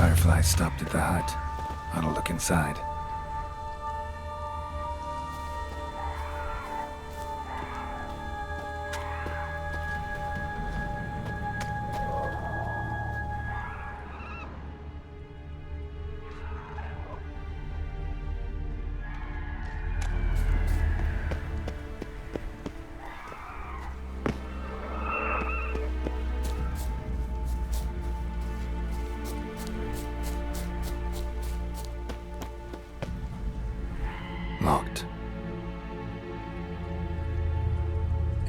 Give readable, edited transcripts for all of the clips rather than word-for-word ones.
Firefly stopped at the hut. Ought to look inside. Locked.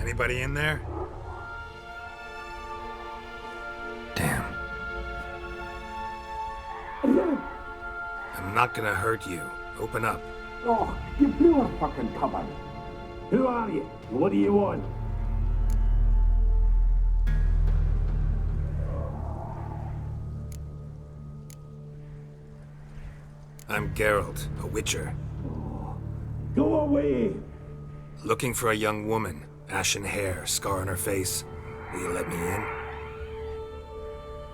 Anybody in there? Damn. I'm not gonna hurt you. Open up. Oh, you blew a fucking cover. Who are you? What do you want? I'm Geralt, a witcher. Go away! Looking for a young woman. Ashen hair, scar on her face. Will you let me in?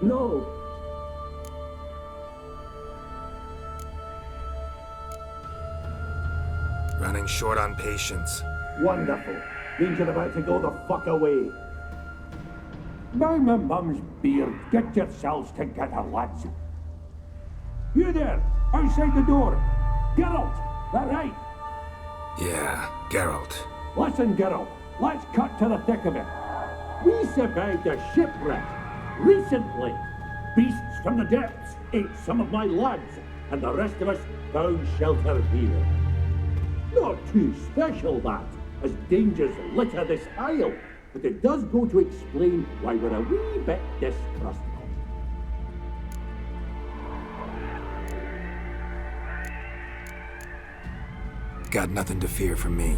No. Running short on patience. Wonderful. Means you're about to go the fuck away. By my mum's beard, get yourselves together, lads. You there, outside the door. Geralt, that right? Yeah, Geralt. Listen, Geralt, let's cut to the thick of it. We survived a shipwreck recently. Beasts from the depths ate some of my lads, and the rest of us found shelter here. Not too special, that, as dangers litter this isle, but it does go to explain why we're a wee bit distrustful. Got nothing to fear from me.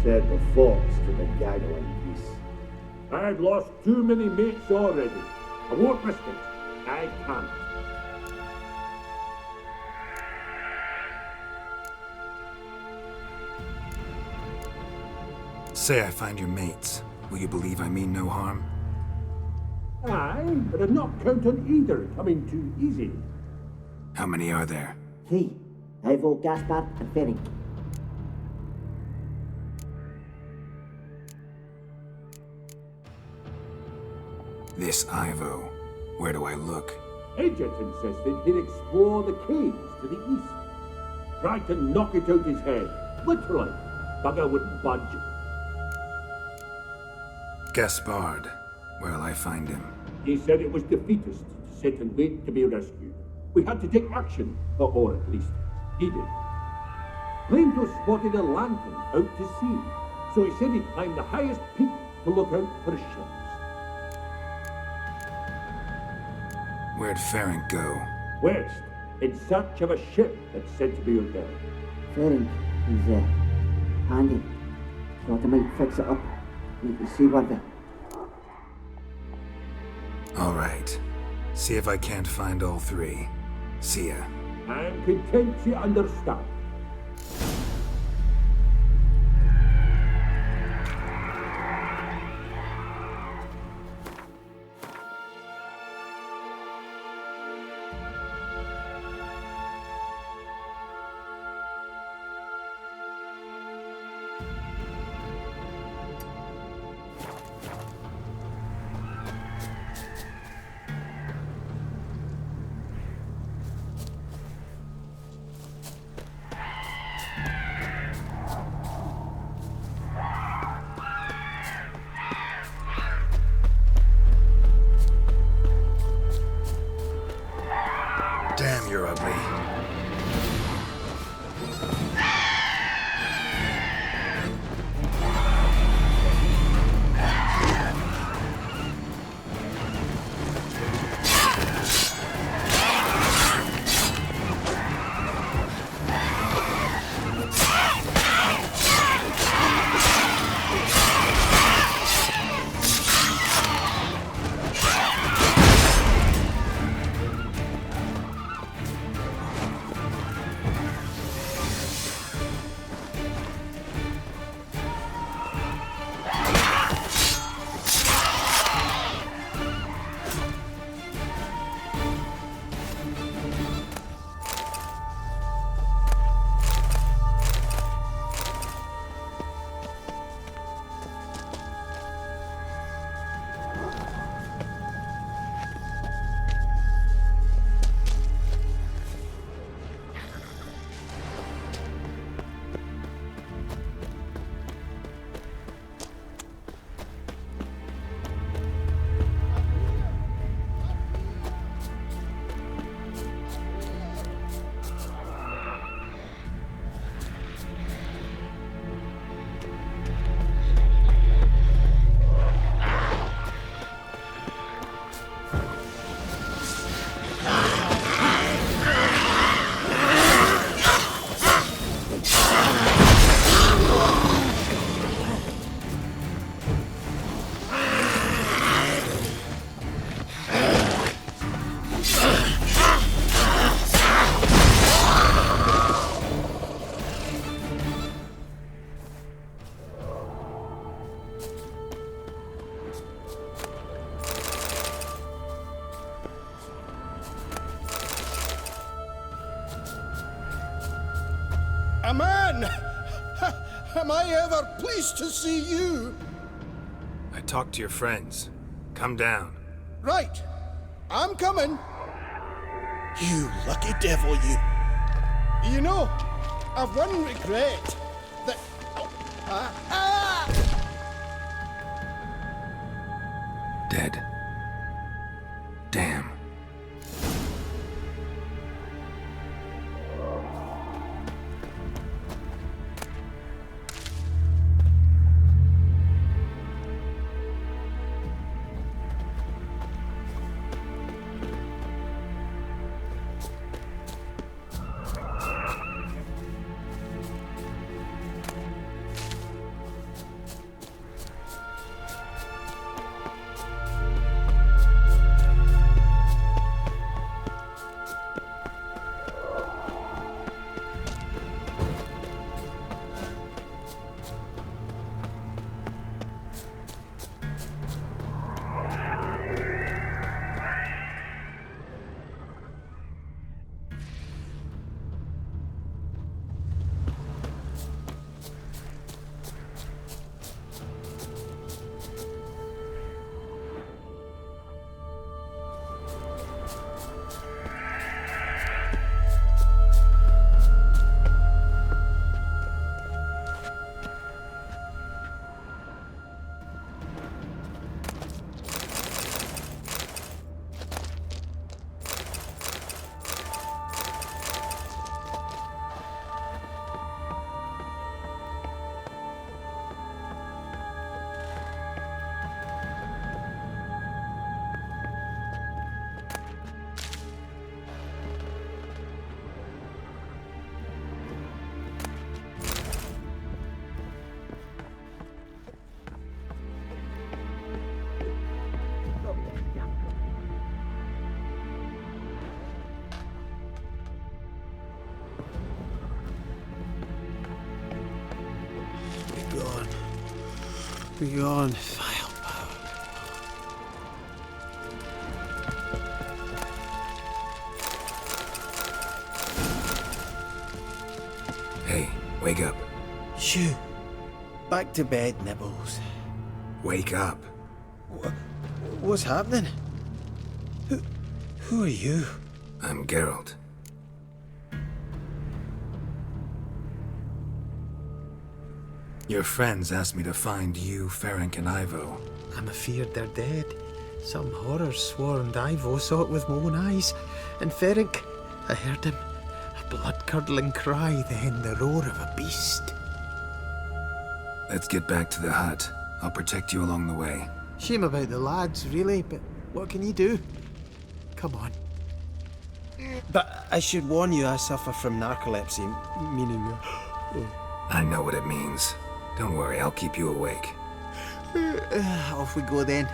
Said the fox to the gaggling beast. I've lost too many mates already. I won't risk it. I can't. Say I find your mates. Will you believe I mean no harm? Aye, but I'm not counting either coming too easy. How many are there? 3. Ivo, Gaspard, and Ferenc. This Ivo. Where do I look? Agent insisted he'd explore the caves to the east. Tried to knock it out his head. Literally. Bugger wouldn't budge. Gaspard. Where'll I find him? He said it was defeatist to sit and wait to be rescued. We had to take action, or at least he did. Claimed to have spotted a lantern out to sea, so he said he'd climb the highest peak to look out for ships. Where'd Ferenc go? West, in search of a ship that's said to be out there. Ferenc, he's handy. Thought I might fix it up. Make you see what the... All right. See if I can't find all 3. See ya. I'm content you understand. Damn, you're ugly. A man! Am I ever pleased to see you? I talked to your friends. Come down. Right. I'm coming. You lucky devil, you. You know, I've one regret. That... Dead. Damn. Be gone, vile power. Hey, wake up. Shoo. Back to bed, Nibbles. Wake up. What's happening? Who are you? I'm Geralt. Your friends asked me to find you, Ferenc, and Ivo. I'm afeard they're dead. Some horrors swarmed Ivo, saw it with my own eyes. And Ferenc, I heard him. A blood-curdling cry, then the roar of a beast. Let's get back to the hut. I'll protect you along the way. Shame about the lads, really, but what can you do? Come on. But I should warn you, I suffer from narcolepsy, meaning... I know what it means. Don't worry, I'll keep you awake. Off we go then.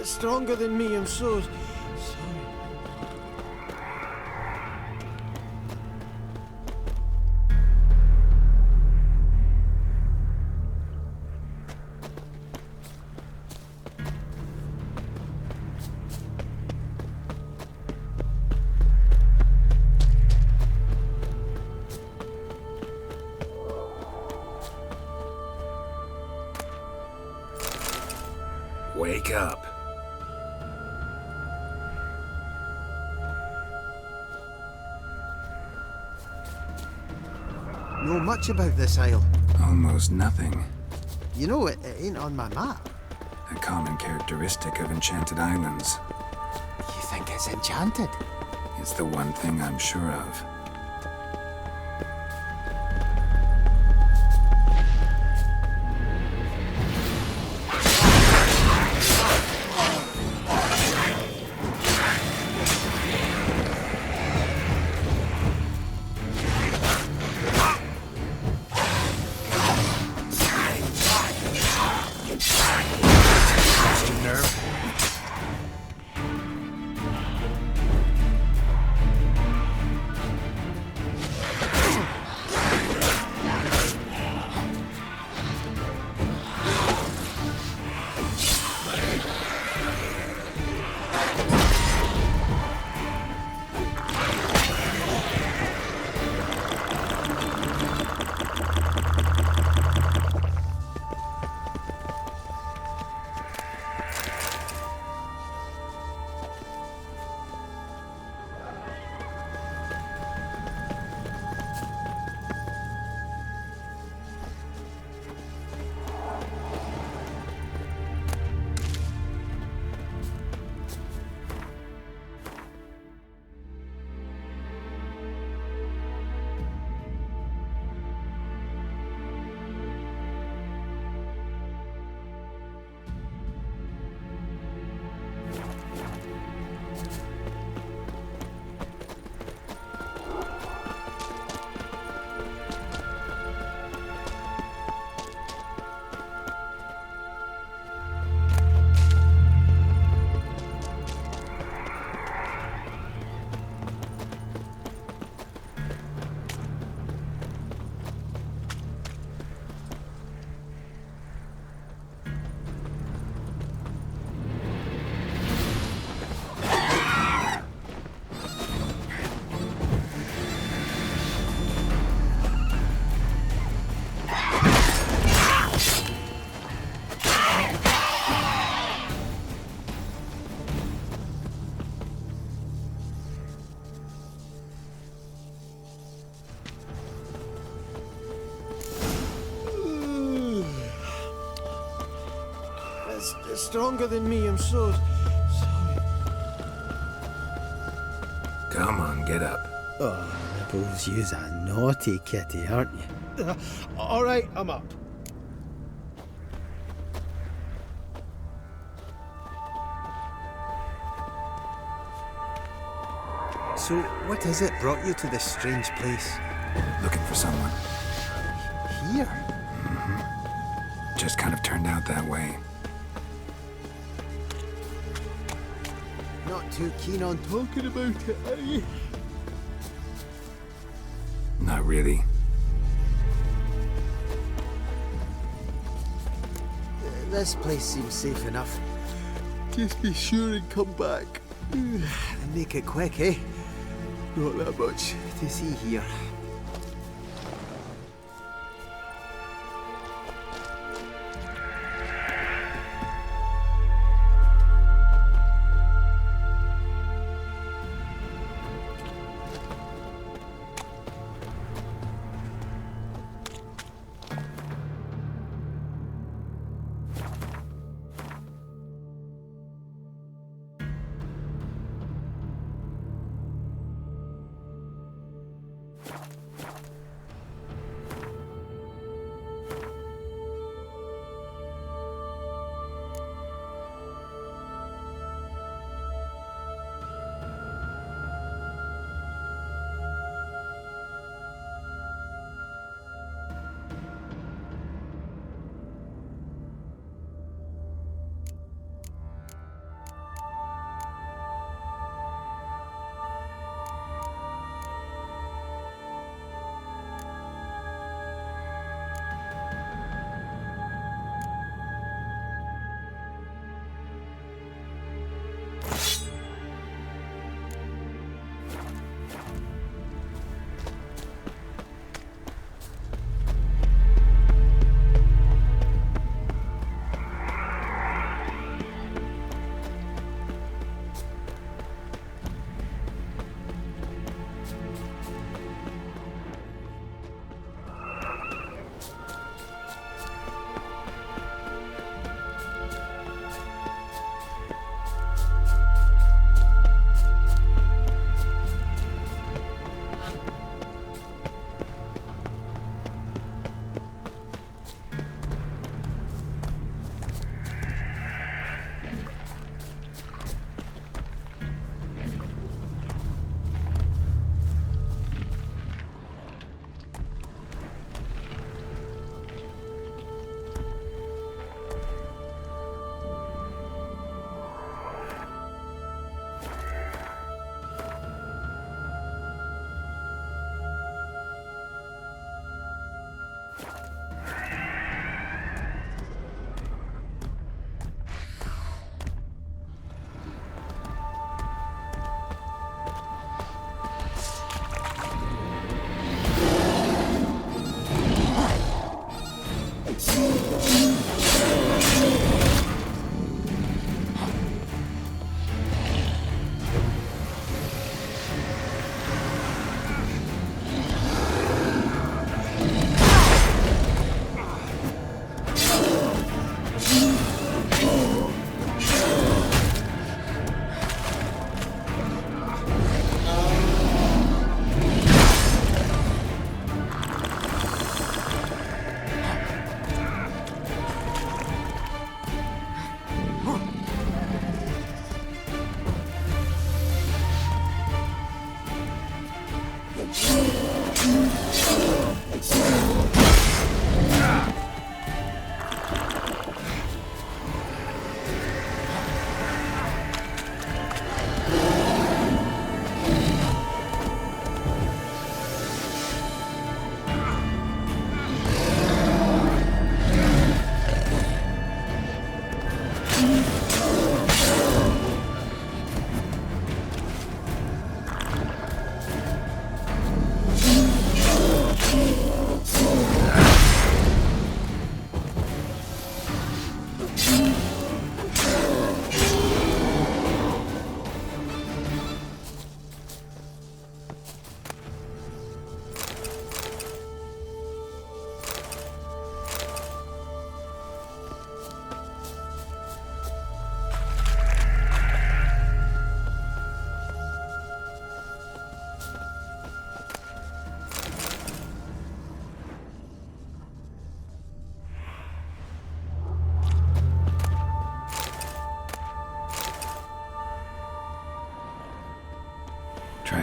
stronger than me, I'm so sorry. Wake up. Know much about this isle? Almost nothing. You know, it ain't on my map. A common characteristic of enchanted islands. You think it's enchanted? It's the one thing I'm sure of. It's stronger than me, I'm so sorry. Come on, get up. Oh, Nibbles, you's a naughty kitty, aren't you? All right, I'm up. So, what is it brought you to this strange place? Looking for someone. Here? Just kind of turned out that way. Not too keen on talking about it, are you? Not really. This place seems safe enough. Just be sure and come back. And make it quick, eh? Not that much to see here.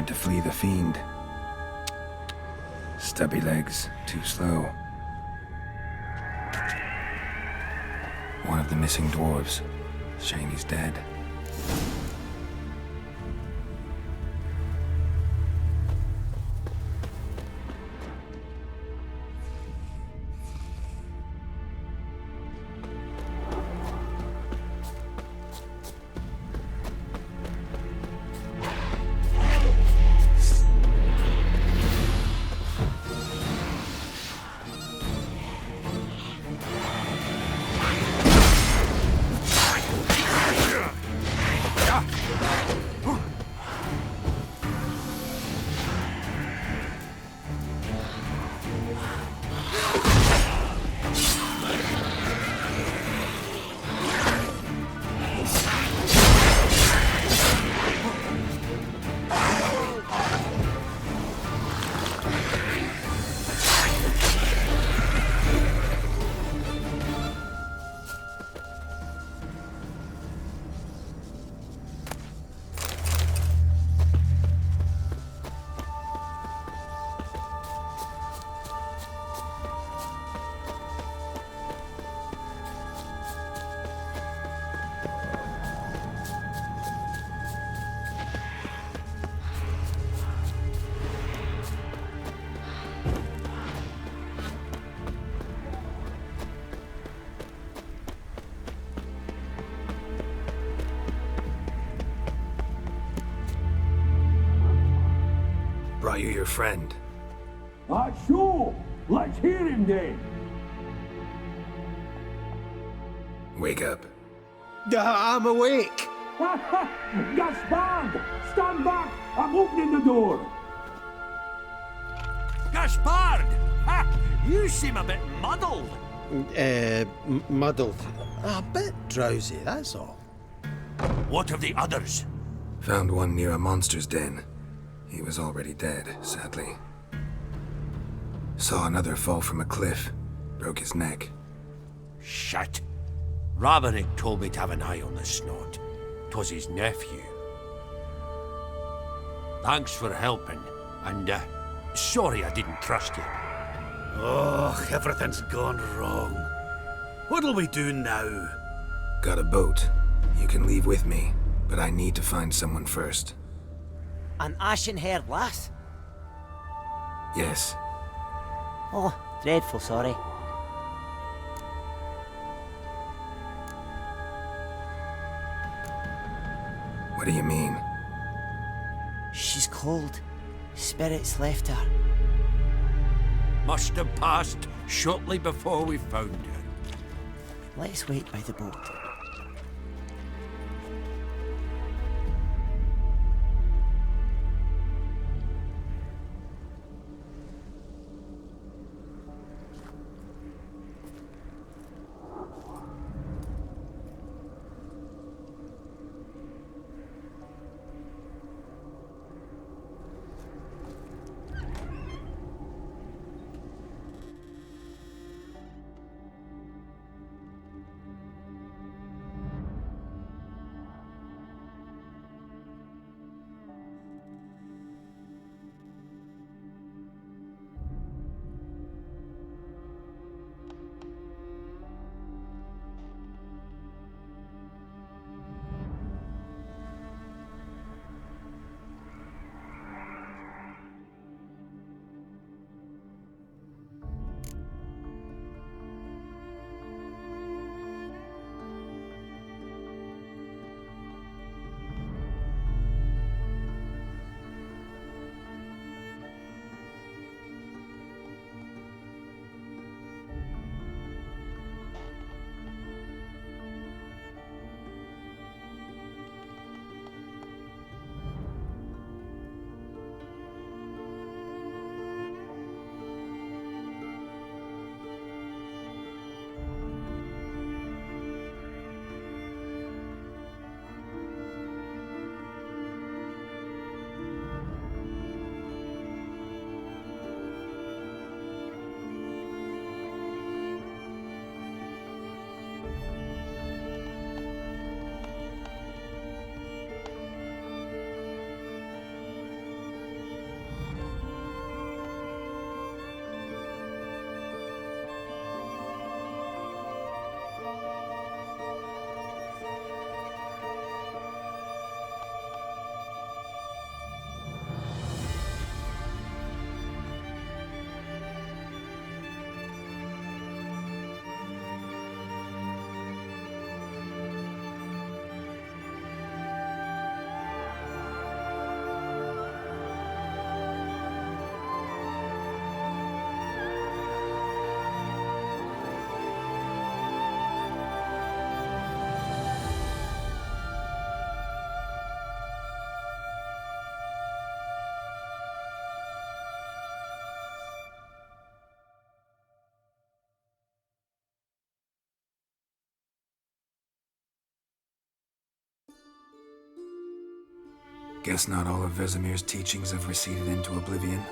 tried to flee the fiend. Stubby legs, too slow. One of the missing dwarves. Shame he's dead. Brought you your friend. Sure. Let's hear him then. Wake up. I'm awake. Gaspard! Stand back! I'm opening the door. Gaspard! Ha! You seem a bit muddled. Muddled. A bit drowsy, that's all. What of the others? Found one near a monster's den. He was already dead, sadly. Saw another fall from a cliff. Broke his neck. Shit. Raverick told me to have an eye on the snot. 'Twas his nephew. Thanks for helping, and sorry I didn't trust you. Oh, everything's gone wrong. What'll we do now? Got a boat. You can leave with me, but I need to find someone first. An ashen-haired lass? Yes. Oh, dreadful sorry. What do you mean? She's cold. Spirits left her. Must have passed shortly before we found her. Let's wait by the boat. Guess not all of Vesemir's teachings have receded into oblivion.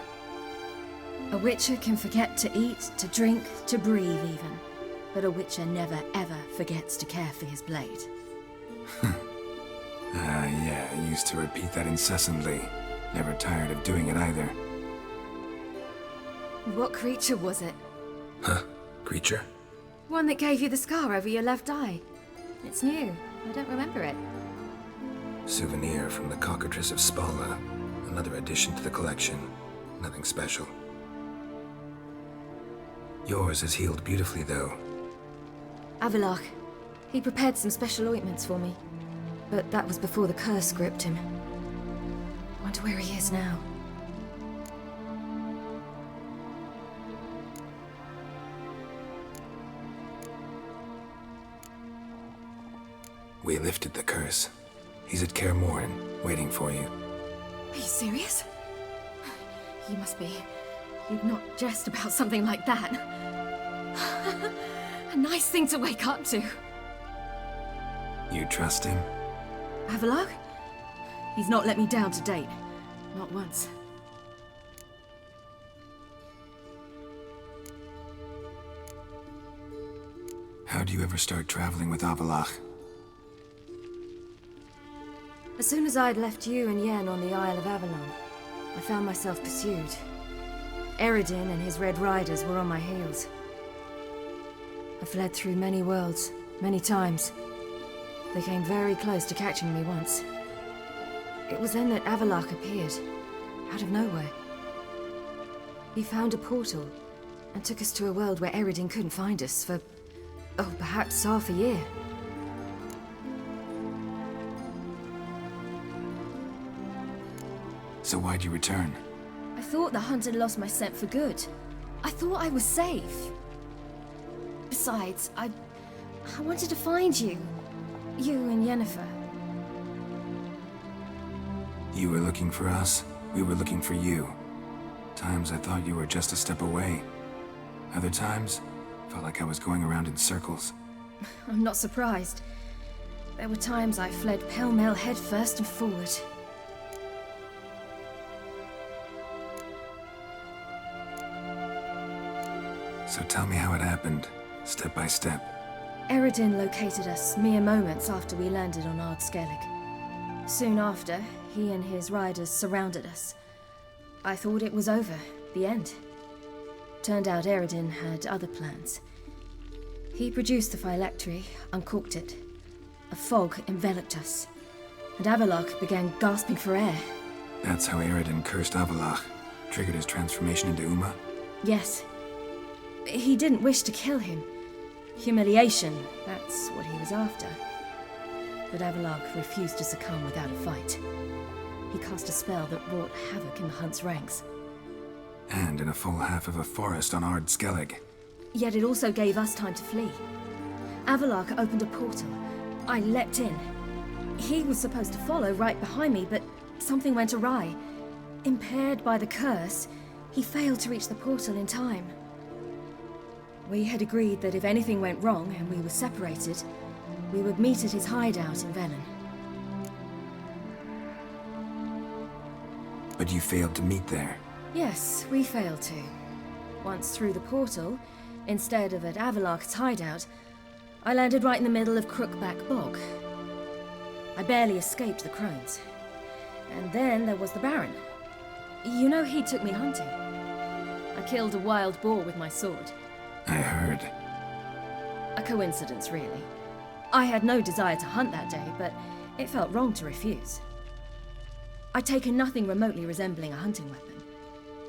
A witcher can forget to eat, to drink, to breathe even. But a witcher never ever forgets to care for his blade. Yeah, I used to repeat that incessantly. Never tired of doing it either. What creature was it? Huh? Creature? One that gave you the scar over your left eye. It's new. I don't remember it. Souvenir from the cockatrice of Spala. Another addition to the collection. Nothing special. Yours has healed beautifully, though. Avalok. He prepared some special ointments for me. But that was before the curse gripped him. Wonder where he is now. We lifted the curse. He's at Kaer Morhen, waiting for you. Are you serious? You must be. You'd not jest about something like that. A nice thing to wake up to. You trust him? Avalok? He's not let me down to date. Not once. How'd you ever start traveling with Avalok? As soon as I'd left you and Yen on the Isle of Avalon, I found myself pursued. Eredin and his Red Riders were on my heels. I fled through many worlds, many times. They came very close to catching me once. It was then that Avalok appeared, out of nowhere. He found a portal and took us to a world where Eredin couldn't find us for, perhaps half a year. So why'd you return? I thought the hunt had lost my scent for good. I thought I was safe. Besides, I wanted to find you. You and Yennefer. You were looking for us, we were looking for you. Times I thought you were just a step away. Other times, felt like I was going around in circles. I'm not surprised. There were times I fled pell-mell headfirst and forward. So tell me how it happened, step by step. Eredin located us mere moments after we landed on Ard Skellig. Soon after, he and his riders surrounded us. I thought it was over, the end. Turned out Eredin had other plans. He produced the phylactery, uncorked it. A fog enveloped us, and Avalok began gasping for air. That's how Eredin cursed Avalok, triggered his transformation into Uma? Yes. He didn't wish to kill him. Humiliation, that's what he was after. But Avalok refused to succumb without a fight. He cast a spell that wrought havoc in the hunt's ranks. And in a full half of a forest on Ard Skellig. Yet it also gave us time to flee. Avalok opened a portal. I leapt in. He was supposed to follow right behind me, but something went awry. Impaired by the curse, he failed to reach the portal in time. We had agreed that if anything went wrong and we were separated, we would meet at his hideout in Velen. But you failed to meet there. Yes, we failed to. Once through the portal, instead of at Avalok's hideout, I landed right in the middle of Crookback Bog. I barely escaped the crones. And then there was the Baron. You know, he took me hunting. I killed a wild boar with my sword. I heard. A coincidence, really. I had no desire to hunt that day, but it felt wrong to refuse. I'd taken nothing remotely resembling a hunting weapon.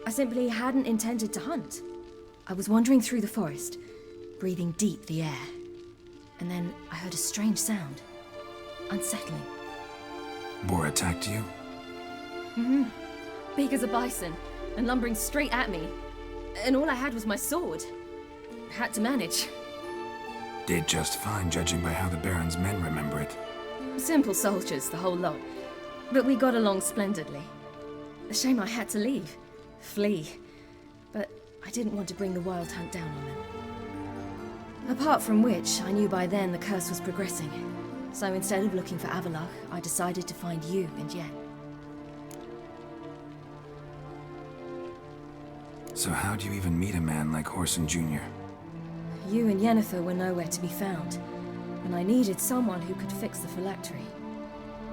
I simply hadn't intended to hunt. I was wandering through the forest, breathing deep the air. And then I heard a strange sound. Unsettling. Boar attacked you? Mm-hmm. Big as a bison, and lumbering straight at me. And all I had was my sword. Had to manage. Did just fine, judging by how the Baron's men remember it. Simple soldiers, the whole lot. But we got along splendidly. A shame I had to leave. Flee. But I didn't want to bring the wild hunt down on them. Apart from which, I knew by then the curse was progressing. So instead of looking for Avalok, I decided to find you and Yen. So how'd you even meet a man like Horson Jr.? You and Yennefer were nowhere to be found, and I needed someone who could fix the phylactery.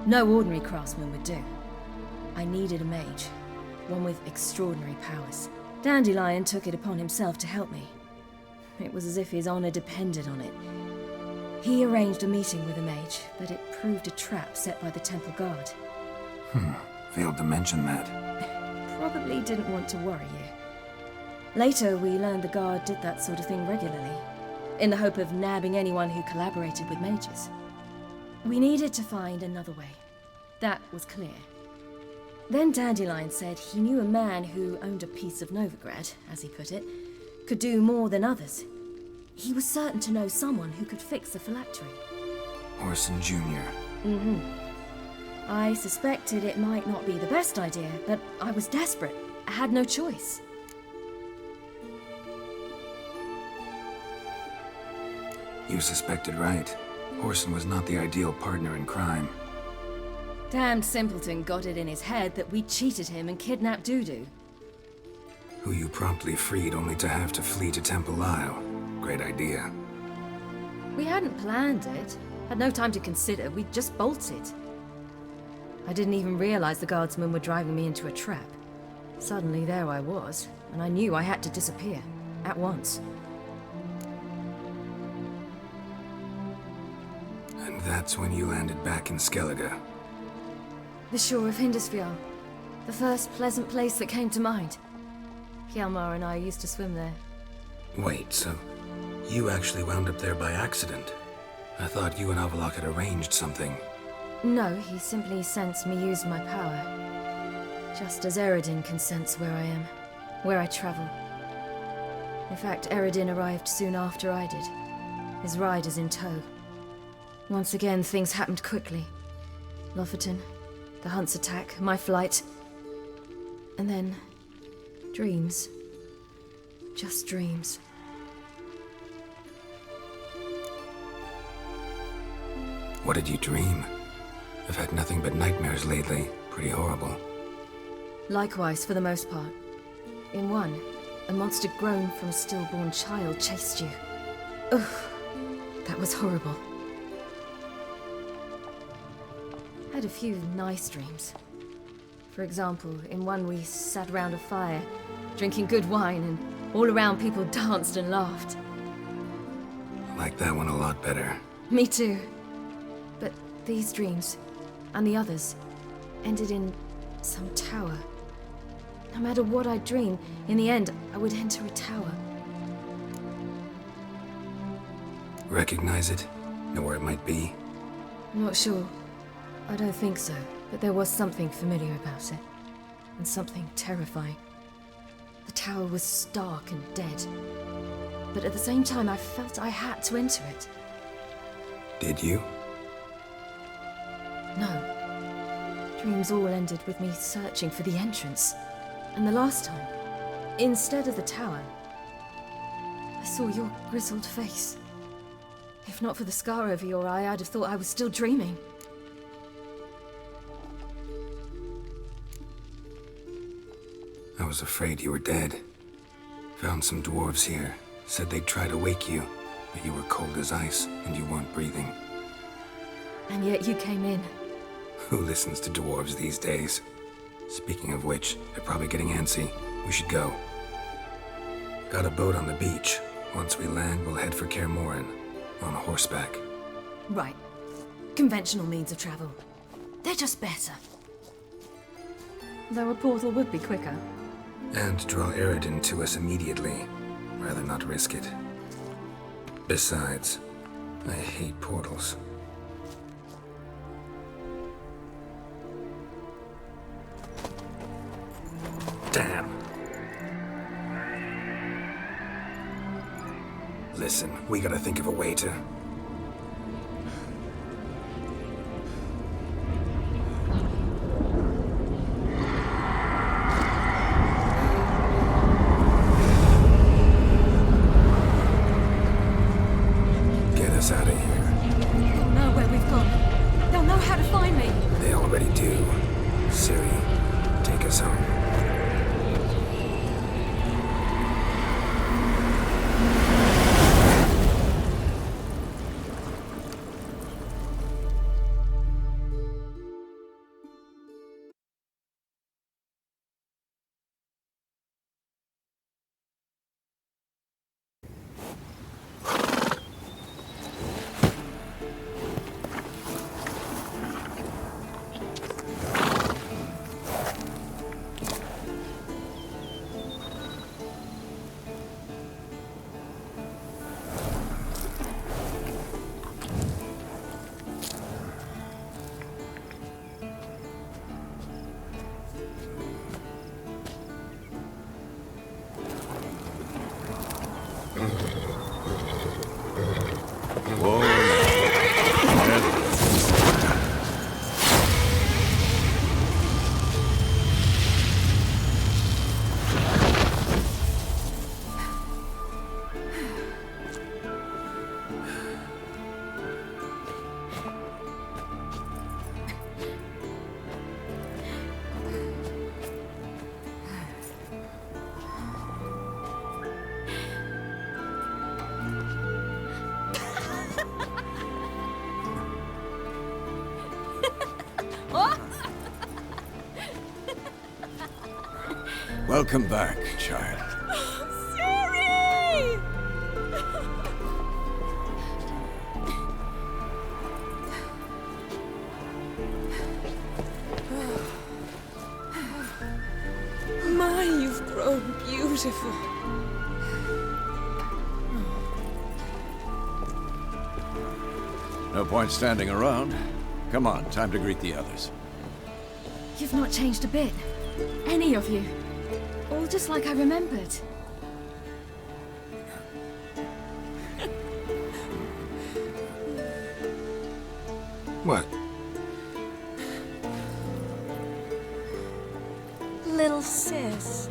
No ordinary craftsman would do. I needed a mage, one with extraordinary powers. Dandelion took it upon himself to help me. It was as if his honor depended on it. He arranged a meeting with a mage, but it proved a trap set by the temple guard. Failed to mention that. Probably didn't want to worry you. Later, we learned the guard did that sort of thing regularly, in the hope of nabbing anyone who collaborated with mages. We needed to find another way. That was clear. Then Dandelion said he knew a man who owned a piece of Novigrad, as he put it, could do more than others. He was certain to know someone who could fix the phylactery. Horson Jr. I suspected it might not be the best idea, but I was desperate. I had no choice. You suspected right. Horson was not the ideal partner in crime. Damned simpleton got it in his head that we cheated him and kidnapped Dudu. Who you promptly freed only to have to flee to Temple Isle. Great idea. We hadn't planned it. Had no time to consider. We just bolted. I didn't even realize the guardsmen were driving me into a trap. Suddenly there I was, and I knew I had to disappear. At once. And that's when you landed back in Skellige. The shore of Hindisfjord. The first pleasant place that came to mind. Hjalmar and I used to swim there. Wait, so you actually wound up there by accident? I thought you and Avalok had arranged something. No, he simply sensed me use my power. Just as Eredin can sense where I am, where I travel. In fact, Eredin arrived soon after I did. His riders in tow. Once again, things happened quickly. Lofoten, the hunt's attack, my flight. And then, dreams. Just dreams. What did you dream? I've had nothing but nightmares lately. Pretty horrible. Likewise, for the most part. In one, a monster grown from a stillborn child chased you. Ugh, that was horrible. I had a few nice dreams. For example, in one we sat around a fire, drinking good wine, and all around people danced and laughed. I like that one a lot better. Me too. But these dreams, and the others, ended in some tower. No matter what I dreamed, in the end, I would enter a tower. Recognize it? Know where it might be? Not sure. I don't think so, but there was something familiar about it. And something terrifying. The tower was stark and dead. But at the same time, I felt I had to enter it. Did you? No. Dreams all ended with me searching for the entrance. And the last time, instead of the tower, I saw your grizzled face. If not for the scar over your eye, I'd have thought I was still dreaming. I was afraid you were dead. Found some dwarves here. Said they'd try to wake you, but you were cold as ice and you weren't breathing. And yet you came in. Who listens to dwarves these days? Speaking of which, they're probably getting antsy. We should go. Got a boat on the beach. Once we land, we'll head for Kaer Morhen. On horseback. Right. Conventional means of travel. They're just better. Though a portal would be quicker. And draw Eredin to us immediately. Rather not risk it. Besides, I hate portals. Damn. Listen, we gotta think of a way to... Get us out of here. They'll know where we've gone. They'll know how to find me. They already do. Ciri, take us home. Whoa. Welcome back, child. Ciri! My, you've grown beautiful. No point standing around. Come on, time to greet the others. You've not changed a bit. Any of you. All just like I remembered. What? Little sis.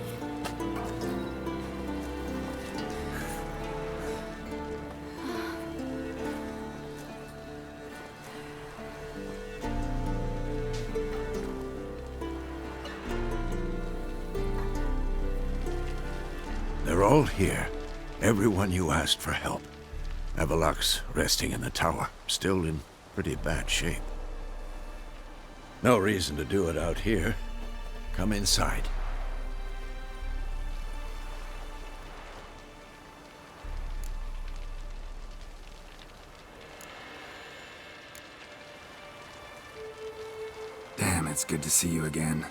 They're all here. Everyone you asked for help. Avalok's resting in the tower, still in pretty bad shape. No reason to do it out here. Come inside. Damn, it's good to see you again.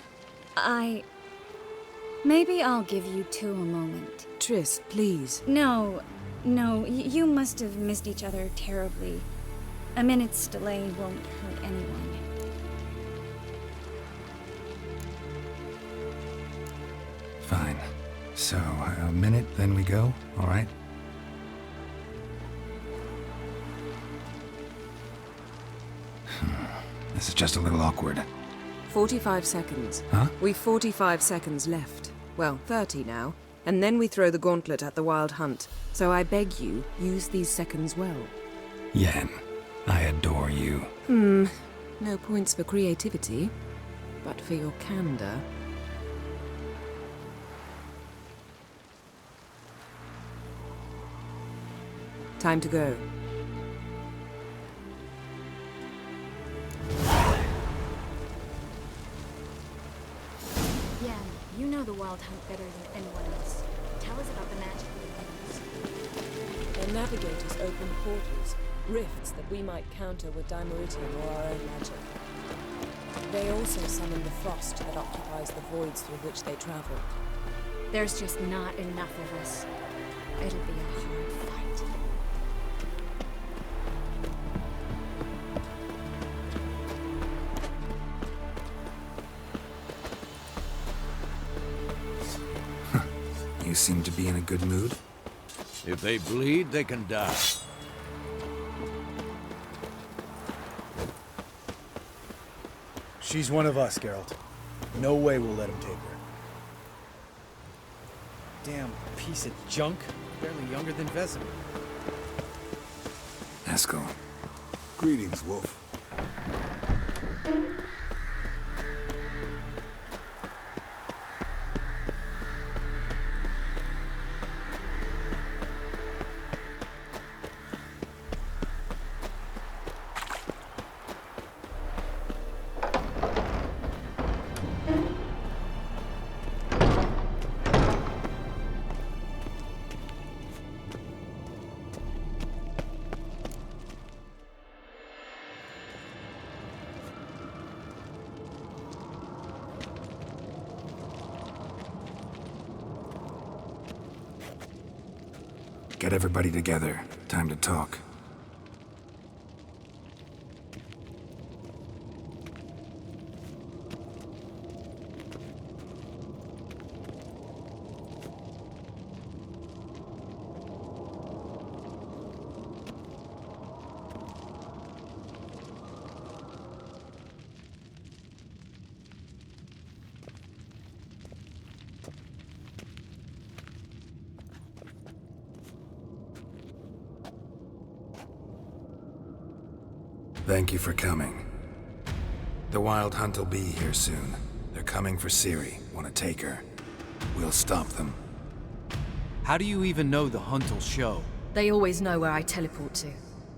Maybe I'll give you two a moment. Triss, please. No, you must have missed each other terribly. A minute's delay won't hurt anyone. Fine. So, a minute, then we go, all right? This is just a little awkward. 45 seconds. Huh? We've 45 seconds left. Well, 30 now. And then we throw the gauntlet at the Wild Hunt. So I beg you, use these seconds well. Yen, I adore you. No points for creativity, but for your candor. Time to go. Yeah, you know the Wild Hunt better than anyone else. Tell us about the magic we use. Their navigators open portals, rifts that we might counter with Dimeritium or our own magic. They also summon the frost that occupies the voids through which they travel. There's just not enough of us. It'll be a hard fight. You seem to be in a good mood. If they bleed, they can die. She's one of us, Geralt. No way we'll let him take her. Damn piece of junk. Barely younger than Vesemir. Eskel. Greetings, Wolf. Get everybody together. Time to talk. Thank you for coming. The Wild Hunt will be here soon. They're coming for Ciri. Want to take her? We'll stop them. How do you even know the hunt will show? They always know where I teleport to,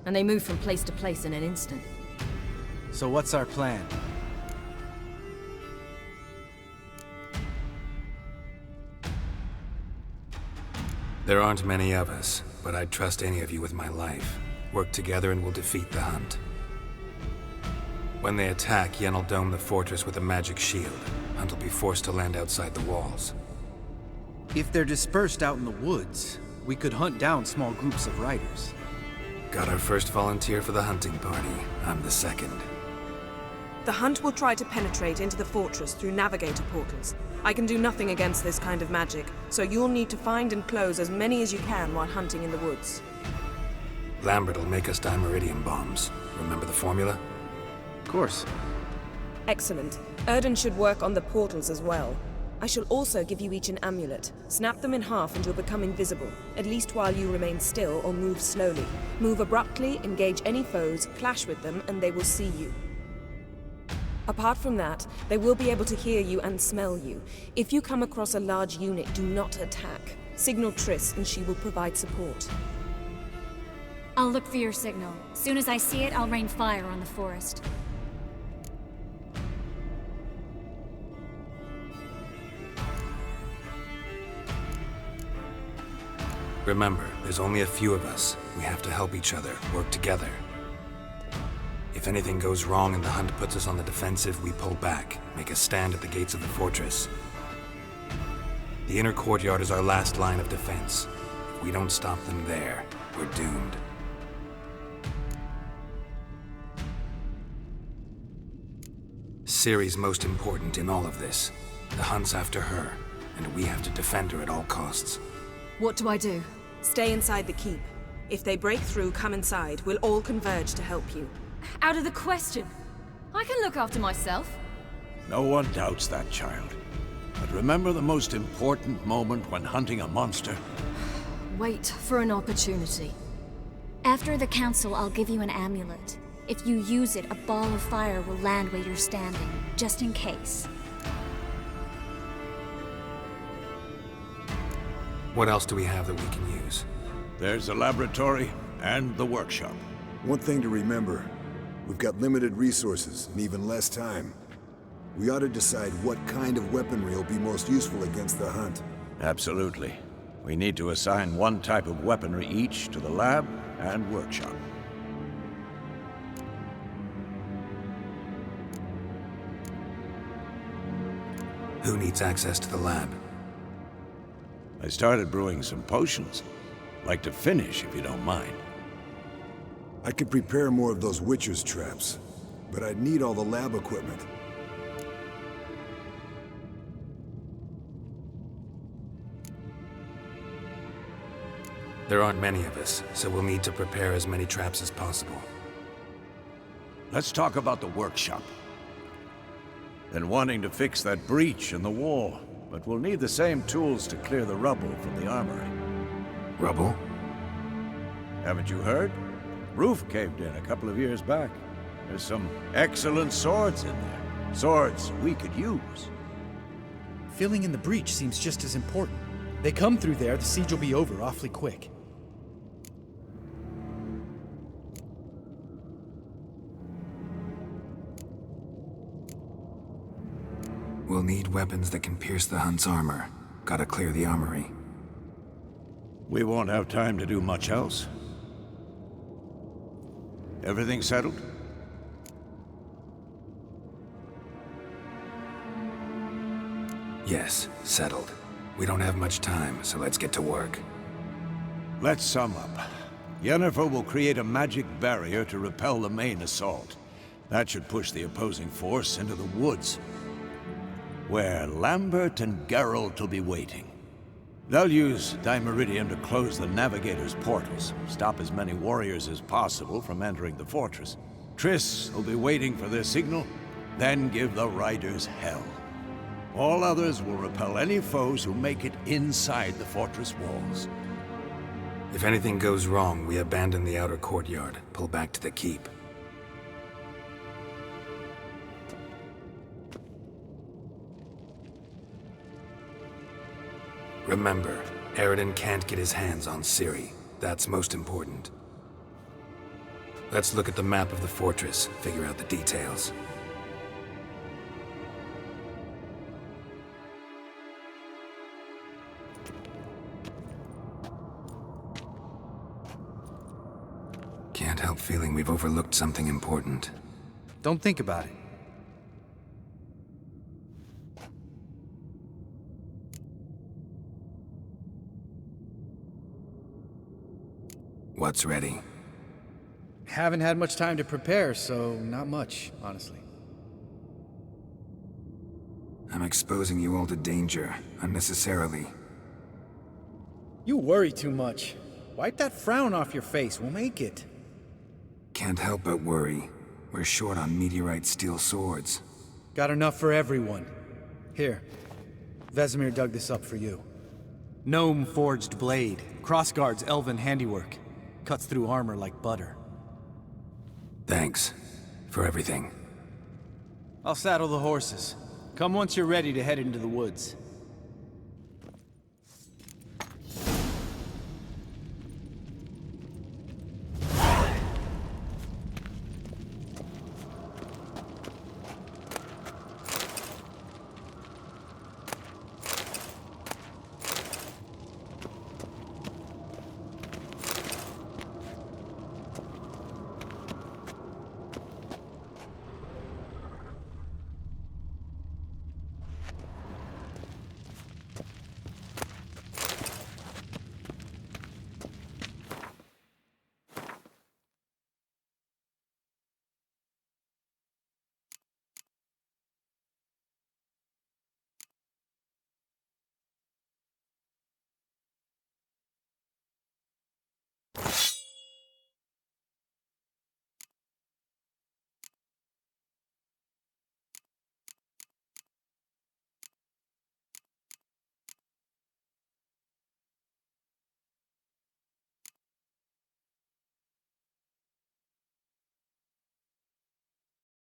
and they move from place to place in an instant. So what's our plan? There aren't many of us, but I'd trust any of you with my life. Work together and we'll defeat the hunt. When they attack, Yen will dome the fortress with a magic shield. Hunt will be forced to land outside the walls. If they're dispersed out in the woods, we could hunt down small groups of riders. Got our first volunteer for the hunting party. I'm the second. The hunt will try to penetrate into the fortress through navigator portals. I can do nothing against this kind of magic, so you'll need to find and close as many as you can while hunting in the woods. Lambert will make us dimeridium bombs. Remember the formula? Of course. Excellent. Erden should work on the portals as well. I shall also give you each an amulet. Snap them in half and you'll become invisible, at least while you remain still or move slowly. Move abruptly, engage any foes, clash with them, and they will see you. Apart from that, they will be able to hear you and smell you. If you come across a large unit, do not attack. Signal Triss and she will provide support. I'll look for your signal. Soon as I see it, I'll rain fire on the forest. Remember, there's only a few of us. We have to help each other, work together. If anything goes wrong and the hunt puts us on the defensive, we pull back, make a stand at the gates of the fortress. The inner courtyard is our last line of defense. If we don't stop them there, we're doomed. Ciri's most important in all of this. The hunt's after her, and we have to defend her at all costs. What do I do? Stay inside the keep. If they break through, come inside. We'll all converge to help you. Out of the question. I can look after myself. No one doubts that, child. But remember the most important moment when hunting a monster? Wait for an opportunity. After the council, I'll give you an amulet. If you use it, a ball of fire will land where you're standing, just in case. What else do we have that we can use? There's the laboratory and the workshop. One thing to remember, we've got limited resources and even less time. We ought to decide what kind of weaponry will be most useful against the hunt. Absolutely. We need to assign one type of weaponry each to the lab and workshop. Who needs access to the lab? I started brewing some potions. Like to finish, if you don't mind. I could prepare more of those Witcher's traps, but I'd need all the lab equipment. There aren't many of us, so we'll need to prepare as many traps as possible. Let's talk about the workshop. Been wanting to fix that breach in the wall, but we'll need the same tools to clear the rubble from the armory. Rubble? Haven't you heard? Roof caved in a couple of years back. There's some excellent swords in there. Swords we could use. Filling in the breach seems just as important. They come through there, the siege will be over awfully quick. We'll need weapons that can pierce the Hunt's armor. Gotta clear the armory. We won't have time to do much else. Everything settled? Yes, settled. We don't have much time, so let's get to work. Let's sum up. Yennefer will create a magic barrier to repel the main assault. That should push the opposing force into the woods, where Lambert and Geralt will be waiting. They'll use dimeridium to close the Navigator's portals, stop as many warriors as possible from entering the fortress. Triss will be waiting for their signal, then give the riders hell. All others will repel any foes who make it inside the fortress walls. If anything goes wrong, we abandon the outer courtyard, pull back to the keep. Remember, Eridan can't get his hands on Ciri. That's most important. Let's look at the map of the fortress, figure out the details. Can't help feeling we've overlooked something important. Don't think about it. What's ready? Haven't had much time to prepare, so not much, honestly. I'm exposing you all to danger, unnecessarily. You worry too much. Wipe that frown off your face, we'll make it. Can't help but worry. We're short on meteorite steel swords. Got enough for everyone. Here, Vesemir dug this up for you. Gnome-forged blade, crossguard's elven handiwork. Cuts through armor like butter. Thanks. For everything. I'll saddle the horses. Come once you're ready to head into the woods.